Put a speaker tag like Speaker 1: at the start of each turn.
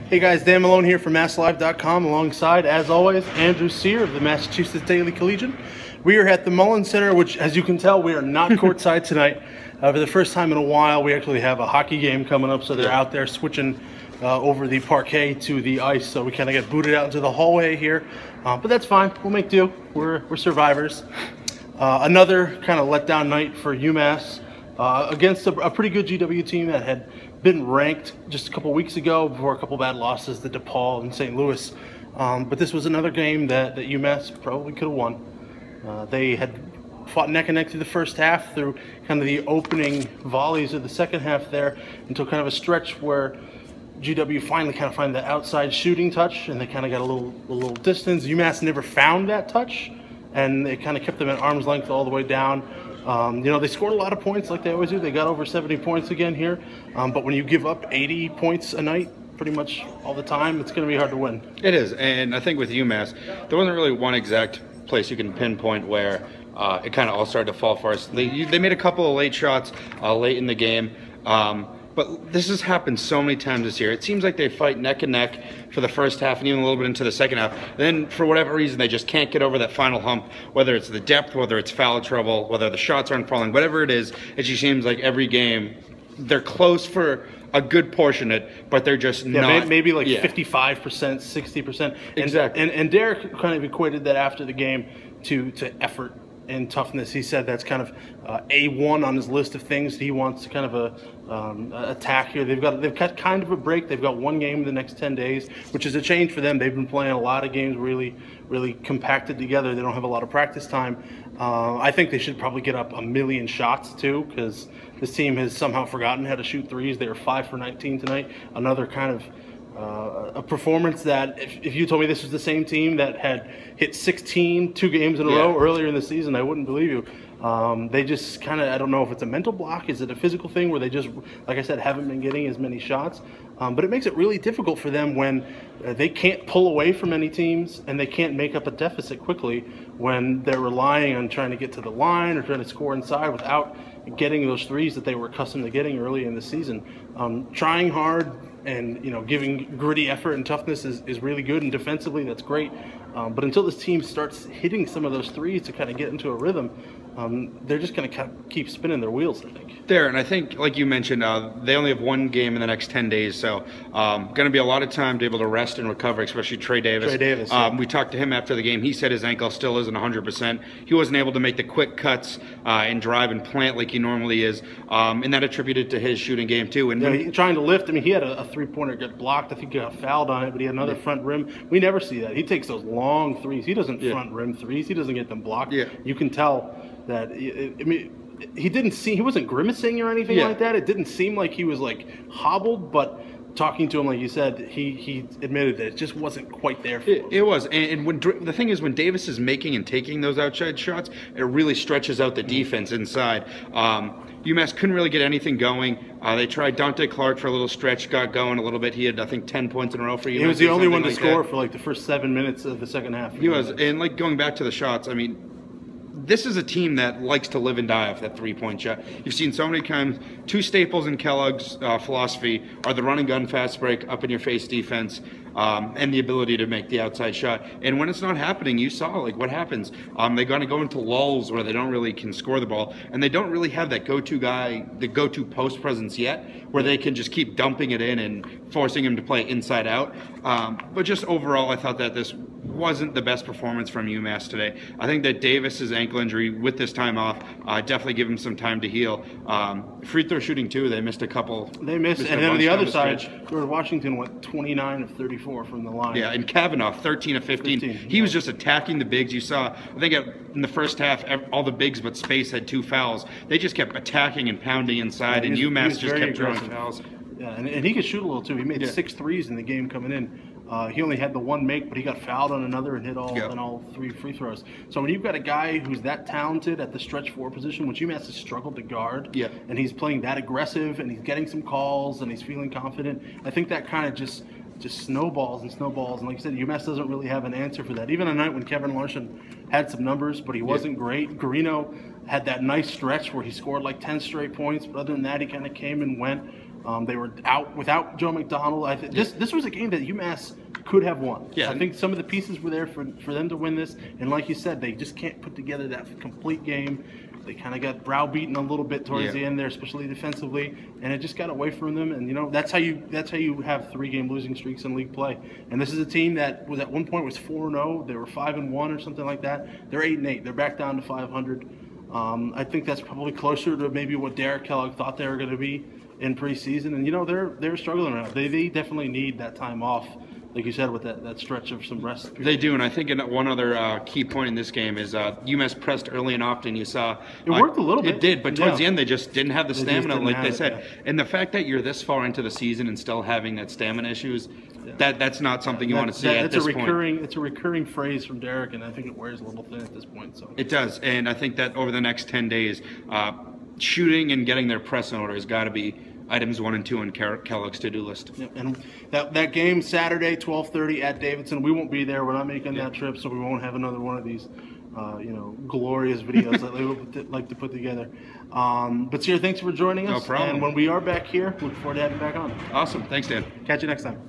Speaker 1: Hey guys, Dan Malone here from MassLive.com alongside, as always, Andrew Sear of the Massachusetts Daily Collegian. We are at the Malone Center, which, as you can tell, we are not courtside tonight. For the first time in a while, we actually have a hockey game coming up, so they're out there switching over the parquet to the ice, so we kind of get booted out into the hallway here. But that's fine. We'll make do. We're survivors. Another kind of letdown night for UMass against a pretty good GW team that had been ranked just a couple weeks ago before a couple bad losses to DePaul and St. Louis. But this was another game that UMass probably could have won. They had fought neck and neck through the first half, through kind of the opening volleys of the second half there, until kind of a stretch where GW finally kind of find the outside shooting touch, and they kind of got a little distance. UMass never found that touch, and they kind of kept them at arm's length all the way down. They scored a lot of points like they always do. They got over 70 points again here. But when you give up 80 points a night, pretty much all the time, it's going to be hard to win.
Speaker 2: It is, and I think with UMass, there wasn't really one exact place you can pinpoint where it kind of all started to fall for us. They made a couple of late shots late in the game. But this has happened so many times this year. It seems like they fight neck and neck for the first half and even a little bit into the second half. Then, for whatever reason, they just can't get over that final hump, whether it's the depth, whether it's foul trouble, whether the shots aren't falling, whatever it is. It just seems like every game, they're close for a good portion of it, but they're just not.
Speaker 1: Maybe like 55%, 60%.
Speaker 2: Exactly.
Speaker 1: And Derek kind of equated that after the game to effort and toughness. He said that's kind of A1 on his list of things he wants to kind of attack here. They've got kind of a break. They've got one game in the next 10 days, which is a change for them. They've been playing a lot of games really compacted together. They don't have a lot of practice time. I think they should probably get up a million shots too, because this team has somehow forgotten how to shoot threes. They were 5 for 19 tonight. Another kind of a performance that if you told me this was the same team that had hit 16 2 games in a row earlier in the season, I wouldn't believe you. They just kind of, I don't know if it's a mental block, is it a physical thing where they just, like I said, haven't been getting as many shots. But it makes it really difficult for them when they can't pull away from any teams and they can't make up a deficit quickly when they're relying on trying to get to the line or trying to score inside without getting those threes that they were accustomed to getting early in the season. Trying hard and giving gritty effort and toughness is really good, and defensively that's great. But until this team starts hitting some of those threes to kind of get into a rhythm, they're just going to keep spinning their wheels, I think.
Speaker 2: And I think, like you mentioned, they only have one game in the next 10 days, so going to be a lot of time to be able to rest and recover, especially Trey Davis. We talked to him after the game. He said his ankle still isn't 100%. He wasn't able to make the quick cuts and drive and plant like he normally is, and that attributed to his shooting game too. And
Speaker 1: trying to lift, I mean, he had a three-pointer get blocked. I think he got fouled on it, but he had another front rim. We never see that. He takes those long threes. He doesn't front rim threes. He doesn't get them blocked. You can tell that. I mean, he wasn't grimacing or anything like that. It didn't seem like he was like hobbled, but talking to him, like you said, he admitted that it just wasn't quite there for him.
Speaker 2: It was, and when the thing is, when Davis is making and taking those outside shots, it really stretches out the defense inside. UMass couldn't really get anything going. They tried Dante Clark for a little stretch, got going a little bit. He had, I think, 10 points in a row for UMass.
Speaker 1: He was the only one to score for like the first 7 minutes of the second half.
Speaker 2: He was, and like going back to the shots, I mean, this is a team that likes to live and die off that three-point shot. You've seen so many times, two staples in Kellogg's philosophy are the run and gun fast break, up in your face defense, and the ability to make the outside shot. And when it's not happening, you saw like what happens. They're going to go into lulls where they don't really can score the ball, and they don't really have that go-to guy, the go-to post presence yet, where they can just keep dumping it in and forcing him to play inside out. But just overall, I thought that this wasn't the best performance from UMass today. I think that Davis's ankle injury with this time off definitely give him some time to heal. Free throw shooting too, they missed a couple.
Speaker 1: They missed, and then on the other side, George Washington went 29 of 34 from the line.
Speaker 2: Yeah, and Kavanaugh 13 of 15. He was just attacking the bigs. You saw, I think in the first half, all the bigs but Space had 2 fouls. They just kept attacking and pounding inside, and UMass just kept throwing fouls.
Speaker 1: Yeah, and he could shoot a little too. He made 6 threes in the game coming in. He only had the one make, but he got fouled on another and hit all 3 free throws. So when you've got a guy who's that talented at the stretch 4 position, which UMass has struggled to guard, and he's playing that aggressive, and he's getting some calls, and he's feeling confident, I think that kind of just snowballs and snowballs. And like I said, UMass doesn't really have an answer for that. Even a night when Kevin Larson had some numbers, but he wasn't great. Guarino had that nice stretch where he scored like 10 straight points, but other than that, he kind of came and went. They were out without Joe McDonald. This was a game that UMass could have won.
Speaker 2: Yeah.
Speaker 1: I think some of the pieces were there for them to win this. And like you said, they just can't put together that complete game. They kind of got browbeaten a little bit towards the end there, especially defensively, and it just got away from them. And that's how you have 3-game losing streaks in league play. And this is a team that was at one point was 4-0. They were 5-1 or something like that. They're 8-8. They're back down to 500. I think that's probably closer to maybe what Derek Kellogg thought they were going to be in preseason. And they're struggling right now. They definitely need that time off, like you said, with that stretch of some rest.
Speaker 2: They do, and I think one other key point in this game is UMass pressed early and often. You saw
Speaker 1: it worked a little bit.
Speaker 2: It did, but towards the end they just didn't have the stamina, like they said.
Speaker 1: Yeah.
Speaker 2: And the fact that you're this far into the season and still having that stamina issues, that's not something you want to see at this point.
Speaker 1: It's a recurring phrase from Derek, and I think it wears a little thin at this point. So
Speaker 2: it does, and I think that over the next 10 days, shooting and getting their press in order has got to be items 1 and 2 on Kellogg's to-do list.
Speaker 1: Yeah, and that game Saturday, 12:30 at Davidson, we won't be there. We're not making that trip, so we won't have another one of these, glorious videos that they would like to put together. But Sierra, thanks for joining us.
Speaker 2: No problem.
Speaker 1: And when we are back here, look forward to having you back on.
Speaker 2: Awesome. Thanks, Dan.
Speaker 1: Catch you next time.